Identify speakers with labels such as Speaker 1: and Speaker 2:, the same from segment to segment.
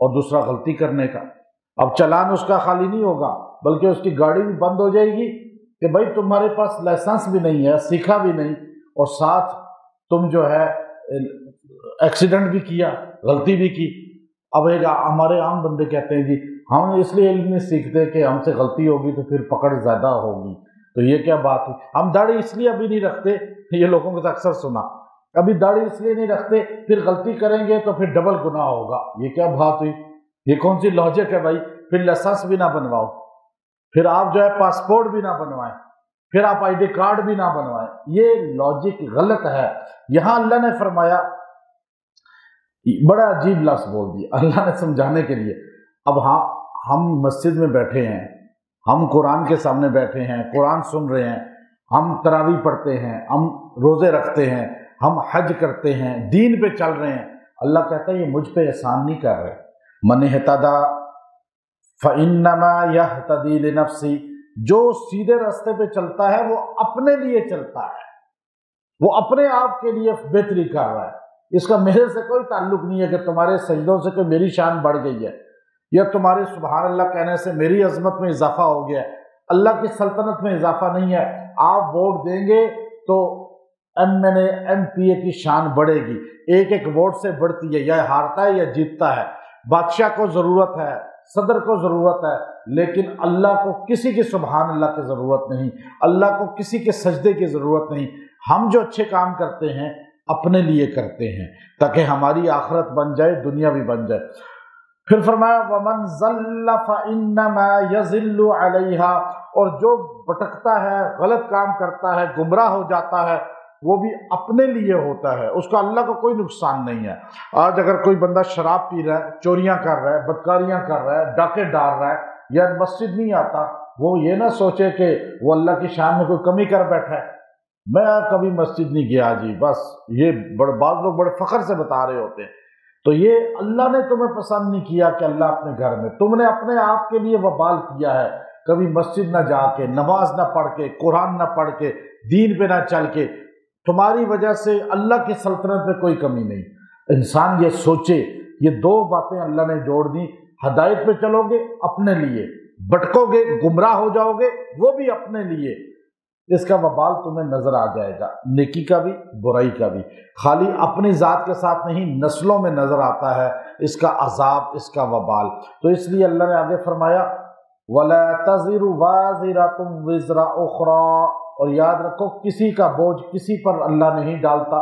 Speaker 1: اور دوسرا غلطی کرنے کا۔ اب چلان اس کا خالی نہیں ہوگا بلکہ اس کی گاڑی بھی بند ہو جائے گی کہ بھائی تمہارے پاس لائسنس بھی نہیں ہے، سیکھا بھی نہیں، اور ساتھ تم جو ہے ایکسیڈنٹ بھی کیا، غلطی بھی کی۔ اب ایک ہمارے عام بندے کہتے ہیں جی ہم اس لیے علم نہیں سیکھتے کہ ہم سے غلطی ہوگی تو پھر پکڑ زیادہ ہوگی، تو یہ کیا بات ہوئی؟ ہم داڑھی اس لیے ابھی نہیں رکھتے، یہ لوگوں کو اکثر سنا، ابھی داڑھی اس لیے نہیں رکھتے پھر غلطی کریں گے تو پھر ڈبل گناہ ہوگا۔ یہ کیا بات ہوئی؟ یہ کون سی لاجک ہے بھائی؟ پھر لائسنس بھی نہ بنواؤ، پھر آپ جو ہے پاسپورٹ بھی نہ بنوائیں، پھر آپ آئی ڈی کارڈ بھی نہ بنوائیں، یہ لاجک غلط ہے۔ یہاں اللہ نے فرمایا، بڑا عجیب لفظ بول دیا اللہ نے سمجھانے کے لیے۔ اب ہاں ہم مسجد میں بیٹھے ہیں، ہم قرآن کے سامنے بیٹھے ہیں، قرآن سن رہے ہیں، ہم تراویح پڑھتے ہیں، ہم روزے رکھتے ہیں، ہم حج کرتے ہیں، دین پہ چل رہے ہیں، اللہ کہتا ہے یہ مجھ پہ احسان نہیں کر رہے۔ من اہتدی فإنما یہتدی لنفسی، جو سیدھے راستے پہ چلتا ہے وہ اپنے لیے چلتا ہے، وہ اپنے آپ کے لیے بہتری کر رہا ہے، اس کا میرے سے کوئی تعلق نہیں ہے کہ تمہارے سجدوں سے کوئی میری شان بڑھ گئی ہے یا تمہارے سبحان اللہ کہنے سے میری عظمت میں اضافہ ہو گیا ہے، اللہ کی سلطنت میں اضافہ نہیں ہے۔ آپ ووٹ دیں گے تو ایم پی اے کی شان بڑھے گی، ایک ایک ووٹ سے بڑھتی ہے، یا ہارتا ہے یا جیتتا ہے۔ بادشاہ کو ضرورت ہے، صدر کو ضرورت ہے، لیکن اللہ کو کسی کی سبحان اللہ کی ضرورت نہیں، اللہ کو کسی کے سجدے کی ضرورت نہیں۔ ہم جو اچھے کام کرتے ہیں اپنے لیے کرتے ہیں تاکہ ہماری آخرت بن جائے، دنیا بھی بن جائے۔ پھر فرمایا وَمَنْ ضَلَّ فَإِنَّمَا يَضِلُّ عَلَيْهَا، اور جو بھٹکتا ہے، غلط کام کرتا ہے، گمراہ ہو جاتا ہے، وہ بھی اپنے لیے ہوتا ہے، اس کا اللہ کو کوئی نقصان نہیں ہے۔ آج اگر کوئی بندہ شراب پی رہا ہے، چوریاں کر رہا ہے، بدکاریاں کر رہا ہے، ڈاکے ڈال رہا ہے یا مسجد نہیں آتا، وہ یہ نہ سوچے کہ وہ اللہ کی شان میں کوئی کمی کر بیٹھا ہے، میں کبھی مسجد نہیں گیا جی، بس یہ بعض لوگ بڑے فخر سے بتا رہے ہوتے ہیں۔ تو یہ اللہ نے تمہیں پسند نہیں کیا کہ اللہ اپنے گھر میں، تم نے اپنے آپ کے لیے وبال کیا ہے، کبھی مسجد نہ جا کے، نماز نہ پڑھ کے، قرآن نہ پڑھ کے، دین پہ نہ چل کے، تمہاری وجہ سے اللہ کی سلطنت میں کوئی کمی نہیں۔ انسان یہ سوچے، یہ دو باتیں اللہ نے جوڑ دی، ہدایت پہ چلو گے اپنے لیے، بھٹکو گے گمراہ ہو جاؤ گے وہ بھی اپنے لیے، اس کا وبال تمہیں نظر آ جائے گا، نیکی کا بھی برائی کا بھی، خالی اپنی ذات کے ساتھ نہیں، نسلوں میں نظر آتا ہے اس کا عذاب، اس کا وبال۔ تو اس لیے اللہ نے آگے فرمایا وَلَا تَزِرُ وَازِرَةٌ وِزْرَ أُخْرَى، اور یاد رکھو کسی کا بوجھ کسی پر اللہ نہیں ڈالتا۔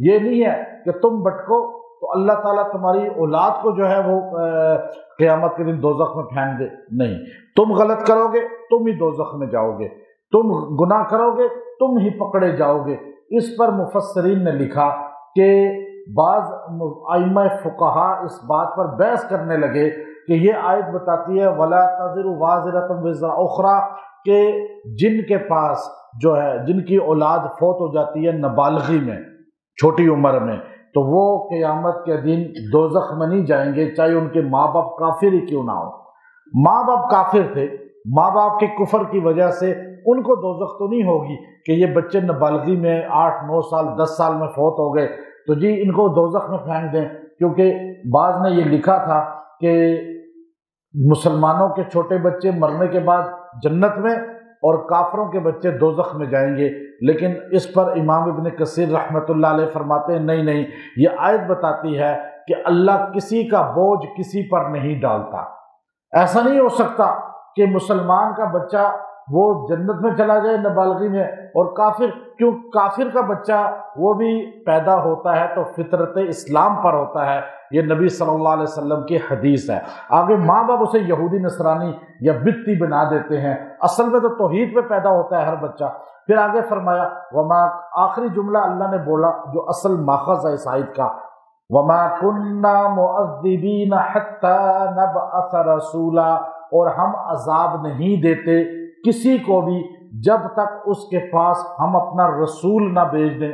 Speaker 1: یہ نہیں ہے کہ تم بھٹکو تو اللہ تعالیٰ تمہاری اولاد کو جو ہے وہ قیامت کے دن دوزخ میں پھینک دے، نہیں، تم غلط کرو گے تم ہی دوزخ میں جاؤ گے، تم گناہ کرو گے تم ہی پکڑے جاؤ گے۔ اس پر مفسرین نے لکھا کہ بعض ائمہ فقہا اس بات پر بحث کرنے لگے کہ یہ آیت بتاتی ہے وَلَا تَزِرُ وَازِرَةٌ وِزْرَ أُخْرَى، کہ جن کے پاس جو ہے، جن کی اولاد فوت ہو جاتی ہے نابالغی میں، چھوٹی عمر میں، تو وہ قیامت کے دن دوزخ میں نہیں جائیں گے، چاہے ان کے ماں باپ کافر ہی کیوں نہ ہو۔ ماں باپ کافر تھے، ماں باپ کے کفر کی وجہ سے ان کو دوزخ تو نہیں ہوگی کہ یہ بچے نابالغی میں 8 9 سال 10 سال میں فوت ہو گئے تو جی ان کو دوزخ میں پھینک دیں، کیونکہ بعض نے یہ لکھا تھا کہ مسلمانوں کے چھوٹے بچے مرنے کے بعد جنت میں اور کافروں کے بچے دوزخ میں جائیں گے، لیکن اس پر امام ابن کثیر رحمۃ اللہ علیہ فرماتے ہیں نہیں نہیں، یہ آیت بتاتی ہے کہ اللہ کسی کا بوجھ کسی پر نہیں ڈالتا۔ ایسا نہیں ہو سکتا کہ مسلمان کا بچہ وہ جنت میں چلا جائے نابالغی میں، اور کافر، کیوں کافر کا بچہ وہ بھی پیدا ہوتا ہے تو فطرت اسلام پر ہوتا ہے، یہ نبی صلی اللہ علیہ وسلم کی حدیث ہے۔ آگے ماں باپ اسے یہودی نصرانی یا بتی بنا دیتے ہیں، اصل میں تو توحید پہ پیدا ہوتا ہے ہر بچہ۔ پھر آگے فرمایا وما، آخری جملہ اللہ نے بولا جو اصل ماخذ ہے اس آیت کا، وما كنا معذبین حتی نبعث رسولا، اور ہم عذاب نہیں دیتے کسی کو بھی جب تک اس کے پاس ہم اپنا رسول نہ بھیج دیں۔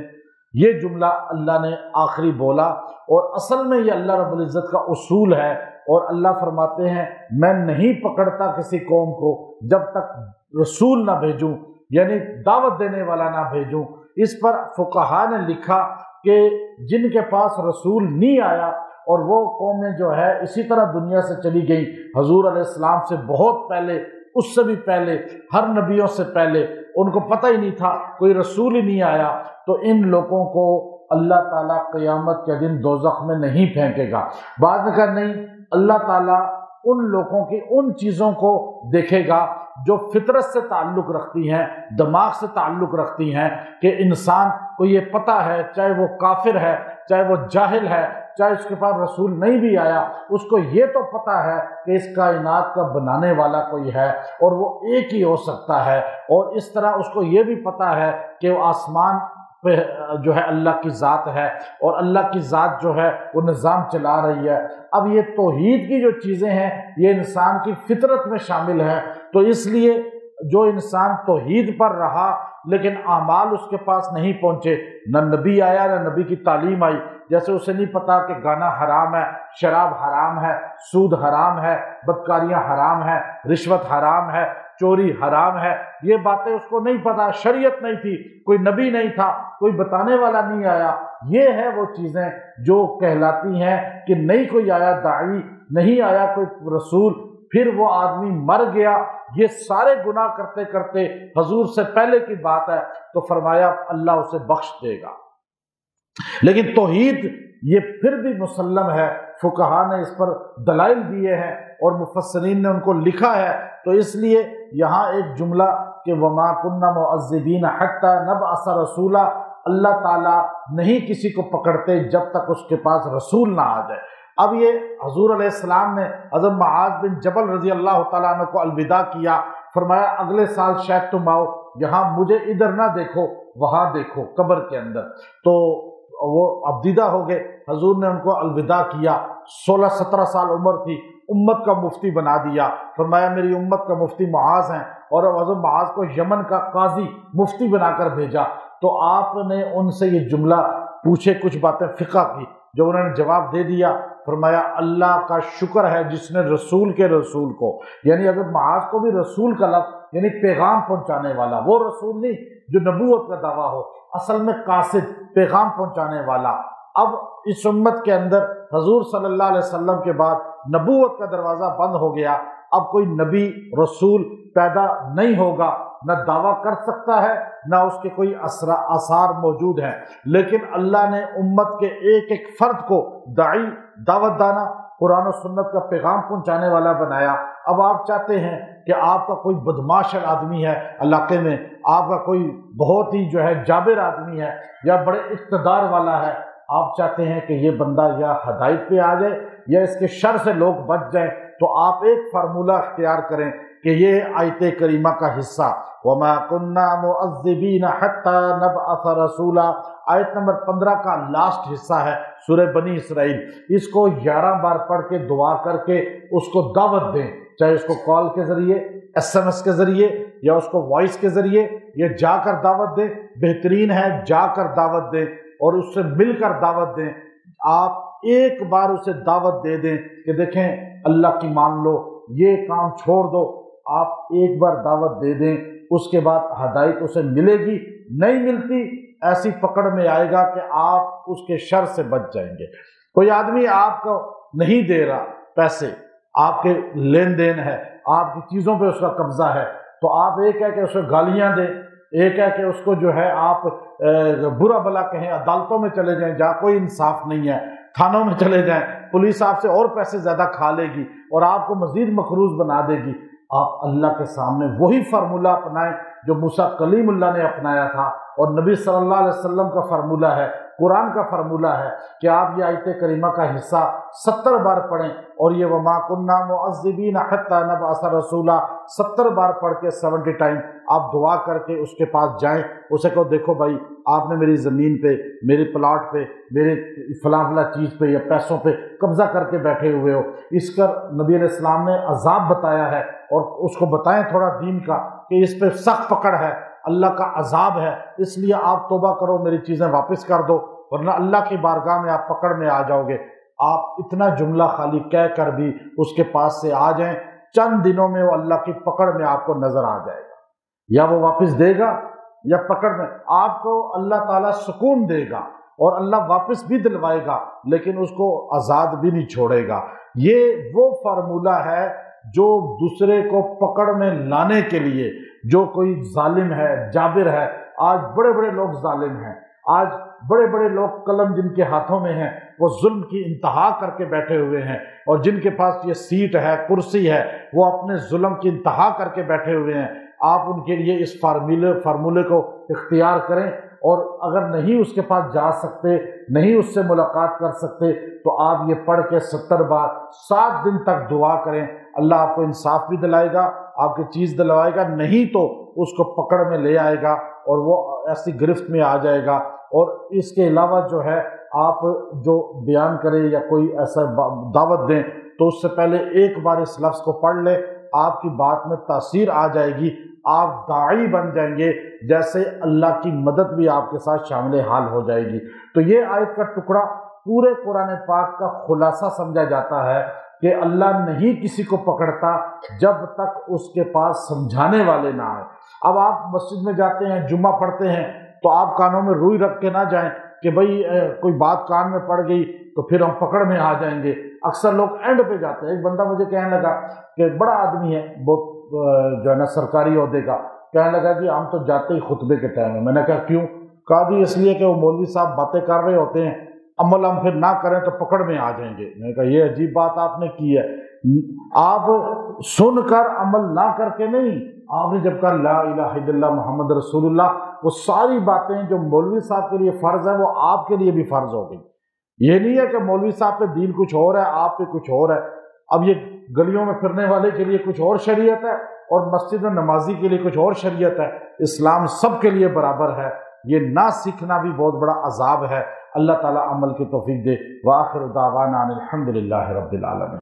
Speaker 1: یہ جملہ اللہ نے آخری بولا، اور اصل میں یہ اللہ رب العزت کا اصول ہے، اور اللہ فرماتے ہیں میں نہیں پکڑتا کسی قوم کو جب تک رسول نہ بھیجوں، یعنی دعوت دینے والا نہ بھیجوں۔ اس پر فقہا نے لکھا کہ جن کے پاس رسول نہیں آیا اور وہ قومیں جو ہے اسی طرح دنیا سے چلی گئیں حضور علیہ السلام سے بہت پہلے، اس سے بھی پہلے، ہر نبیوں سے پہلے، ان کو پتہ ہی نہیں تھا، کوئی رسول ہی نہیں آیا۔ تو ان لوگوں کو اللہ تعالیٰ قیامت کے دن دوزخ میں نہیں پھینکے گا۔ بعد میں کہا نہیں، اللہ تعالیٰ ان لوگوں کی ان چیزوں کو دیکھے گا جو فطرت سے تعلق رکھتی ہیں، دماغ سے تعلق رکھتی ہیں، کہ انسان کو یہ پتہ ہے، چاہے وہ کافر ہے، چاہے وہ جاہل ہے، چاہے اس کے پاس رسول نہیں بھی آیا، اس کو یہ تو پتہ ہے کہ اس کائنات کا بنانے والا کوئی ہے اور وہ ایک ہی ہو سکتا ہے، اور اس طرح اس کو یہ بھی پتہ ہے کہ وہ آسمان پہ جو ہے اللہ کی ذات ہے، اور اللہ کی ذات جو ہے وہ نظام چلا رہی ہے۔ اب یہ توحید کی جو چیزیں ہیں یہ انسان کی فطرت میں شامل ہے، تو اس لیے جو انسان توحید پر رہا لیکن اعمال اس کے پاس نہیں پہنچے، نہ نبی آیا نہ نبی کی تعلیم آئی، جیسے اسے نہیں پتا کہ گانا حرام ہے، شراب حرام ہے، سود حرام ہے، بدکاریاں حرام ہے، رشوت حرام ہے، چوری حرام ہے، یہ باتیں اس کو نہیں پتا، شریعت نہیں تھی، کوئی نبی نہیں تھا، کوئی بتانے والا نہیں آیا۔ یہ ہے وہ چیزیں جو کہلاتی ہیں کہ نہیں کوئی آیا داعی، نہیں آیا کوئی رسول، پھر وہ آدمی مر گیا، یہ سارے گناہ کرتے کرتے حضور سے پہلے کی بات ہے، تو فرمایا اللہ اسے بخش دے گا۔ لیکن توحید یہ پھر بھی مسلم ہے، فقہا نے اس پر دلائل دیے ہیں اور مفسرین نے ان کو لکھا ہے، تو اس لیے یہاں ایک جملہ کہ وَمَا كُنَّا مُعَذِّبِينَ حَتَّى نَبْعَثَ رَسُولًا، اللہ تعالیٰ نہیں کسی کو پکڑتے جب تک اس کے پاس رسول نہ آ جائے۔ اب یہ حضور علیہ السلام نے حضرت معاذ بن جبل رضی اللہ تعالیٰ عنہ کو الوداع کیا، فرمایا اگلے سال شاید تم آؤ، یہاں مجھے ادھر نہ دیکھو، وہاں دیکھو قبر کے اندر۔ تو وہ اب دیدہ ہو گئے، حضور نے ان کو الوداع کیا، 16-17 سال عمر تھی، امت کا مفتی بنا دیا، فرمایا میری امت کا مفتی معاذ ہیں، اور حضرت معاذ کو یمن کا قاضی مفتی بنا کر بھیجا۔ تو آپ نے ان سے یہ جملہ پوچھے، کچھ باتیں فقہ کی، جو انہوں نے جواب دے دیا، فرمایا اللہ کا شکر ہے جس نے رسول کے رسول کو، یعنی حضرت معاذ کو بھی رسول کا لفظ یعنی پیغام پہنچانے والا، وہ رسول نہیں جو نبوت کا دعویٰ ہو، اصل میں قاصد، پیغام پہنچانے والا۔ اب اس امت کے اندر حضور صلی اللہ علیہ وسلم کے بعد نبوت کا دروازہ بند ہو گیا، اب کوئی نبی رسول پیدا نہیں ہوگا، نہ دعویٰ کر سکتا ہے، نہ اس کے کوئی آثار موجود ہیں، لیکن اللہ نے امت کے ایک ایک فرد کو داعی، دعوت دانا، قرآن و سنت کا پیغام پہنچانے والا بنایا۔ اب آپ چاہتے ہیں کہ آپ کا کوئی بدمعاش آدمی ہے علاقے میں، آپ کا کوئی بہت ہی جو ہے جابر آدمی ہے یا بڑے اقتدار والا ہے، آپ چاہتے ہیں کہ یہ بندہ یا ہدایت پہ آ جائے یا اس کے شر سے لوگ بچ جائیں، تو آپ ایک فارمولہ اختیار کریں کہ یہ آیت کریمہ کا حصہ وَمَا كُنَّا مُعَذِّبِينَ حَتَّى نَبْعَثَ رَسُولًا، آیت نمبر 15 کا لاسٹ حصہ ہے سورہ بنی اسرائیل، اس کو 11 بار پڑھ کے دعا کر کے اس کو دعوت دیں، چاہے اس کو کال کے ذریعے، SMS کے ذریعے، یا اس کو وائس کے ذریعے، یا جا کر دعوت دیں، بہترین ہے جا کر دعوت دیں اور اس سے مل کر دعوت دیں۔ آپ ایک بار اسے دعوت دے دیں کہ دیکھیں اللہ کی مان لو، یہ کام چھوڑ دو، آپ ایک بار دعوت دے دیں، اس کے بعد ہدایت اسے ملے گی، نہیں ملتی ایسی پکڑ میں آئے گا کہ آپ اس کے شر سے بچ جائیں گے۔ کوئی آدمی آپ کو نہیں دے رہا پیسے، آپ کے لین دین ہے، آپ کی چیزوں پہ اس کا قبضہ ہے، تو آپ ایک ہے کہ اسے گالیاں دیں، ایک ہے کہ اس کو جو ہے آپ برا بلا کہیں، عدالتوں میں چلے جائیں جہاں کوئی انصاف نہیں ہے، تھانوں میں چلے جائیں، پولیس آپ سے اور پیسے زیادہ کھا لے گی اور آپ کو مزید مقروض بنا دے گی۔ آپ اللہ کے سامنے وہی فارمولہ اپنائیں جو موسیٰ کلیم اللہ نے اپنایا تھا، اور نبی صلی اللہ علیہ وسلم کا فارمولہ ہے، قرآن کا فارمولہ ہے کہ آپ یہ آیت کریمہ کا حصہ 70 بار پڑھیں، اور یہ وَمَا كُنَّا مُعَذِّبِينَ حَتَّى نَبْعَثَ رَسُولًا 70 بار پڑھ کے 70 ٹائم آپ دعا کر کے اس کے پاس جائیں، اسے کہو دیکھو بھائی آپ نے میری زمین پہ، میرے پلاٹ پہ، میرے فلاں فلاں چیز پہ یا پیسوں پہ قبضہ کر کے بیٹھے ہوئے ہو، اس کا نبی علیہ السلام نے عذاب بتایا ہے، اور اس کو بتائیں تھوڑا دین کا کہ اس پہ سخت پکڑ ہے، اللہ کا عذاب ہے، اس لیے آپ توبہ کرو، میری چیزیں واپس کر دو، ورنہ اللہ کی بارگاہ میں آپ پکڑ میں آ جاؤ گے۔ آپ اتنا جملہ خالی کہہ کر بھی اس کے پاس سے آ جائیں، چند دنوں میں وہ اللہ کی پکڑ میں آپ کو نظر آ جائے گا، یا وہ واپس دے گا یا پکڑ میں آپ کو اللہ تعالیٰ سکون دے گا۔ اور اللہ واپس بھی دلوائے گا لیکن اس کو آزاد بھی نہیں چھوڑے گا۔ یہ وہ فارمولہ ہے جو دوسرے کو پکڑ میں لانے کے لیے، جو کوئی ظالم ہے، جابر ہے، آج بڑے بڑے لوگ ظالم ہیں، آج بڑے بڑے لوگ قلم جن کے ہاتھوں میں ہیں وہ ظلم کی انتہا کر کے بیٹھے ہوئے ہیں، اور جن کے پاس یہ سیٹ ہے، کرسی ہے، وہ اپنے ظلم کی انتہا کر کے بیٹھے ہوئے ہیں۔ آپ ان کے لیے اس فارمولے کو اختیار کریں، اور اگر نہیں اس کے پاس جا سکتے، نہیں اس سے ملاقات کر سکتے، تو آپ یہ پڑھ کے 70 بار 7 دن تک دعا کریں، اللہ آپ کو انصاف بھی دلائے گا، آپ کی چیز دلوائے گا، نہیں تو اس کو پکڑ میں لے آئے گا اور وہ ایسی گرفت میں آ جائے گا۔ اور اس کے علاوہ جو ہے آپ جو بیان کریں یا کوئی ایسا دعوت دیں تو اس سے پہلے ایک بار اس لفظ کو پڑھ لیں، آپ کی بات میں تاثیر آ جائے گی، آپ داعی بن جائیں گے، جیسے اللہ کی مدد بھی آپ کے ساتھ شامل حال ہو جائے گی۔ تو یہ آیت کا ٹکڑا پورے قرآن پاک کا خلاصہ سمجھا جاتا ہے کہ اللہ نہیں کسی کو پکڑتا جب تک اس کے پاس سمجھانے والے نہ آئے۔ اب آپ مسجد میں جاتے ہیں، جمعہ پڑھتے ہیں، تو آپ کانوں میں روئی رکھ کے نہ جائیں کہ بھئی کوئی بات کان میں پڑ گئی تو پھر ہم پکڑ میں آ جائیں گے۔ اکثر لوگ اینڈ پہ جاتے ہیں۔ ایک بندہ مجھے کہنے لگا کہ بڑا آدمی ہے، بہت جو ہے نا سرکاری عہدے کا، کہنے لگا کہ ہم تو جاتے ہی خطبے کے ٹائم میں۔ میں نے کہا کیوں؟ کہا جی اس لیے کہ وہ مولوی صاحب باتیں کر رہے ہوتے ہیں، عمل ہم پھر نہ کریں تو پکڑ میں آ جائیں گے۔ میں نے کہا یہ عجیب بات آپ نے کی ہے، آپ سن کر عمل نہ کر کے نہیں، آپ نے جب کہا لا الہ الا اللہ محمد رسول اللہ، وہ ساری باتیں جو مولوی صاحب کے لیے فرض ہیں وہ آپ کے لیے بھی فرض ہو گئی۔ یہ نہیں ہے کہ مولوی صاحب پہ دین کچھ اور ہے، آپ پہ کچھ اور ہے۔ اب یہ گلیوں میں پھرنے والے کے لیے کچھ اور شریعت ہے اور مسجد میں نمازی کے لیے کچھ اور شریعت ہے۔ اسلام سب کے لیے برابر ہے۔ یہ نہ سیکھنا بھی بہت بڑا عذاب ہے۔ اللہ تعالیٰ عمل کی توفیق دے۔ وآخر دعوانا ان الحمد للہ رب العالمین۔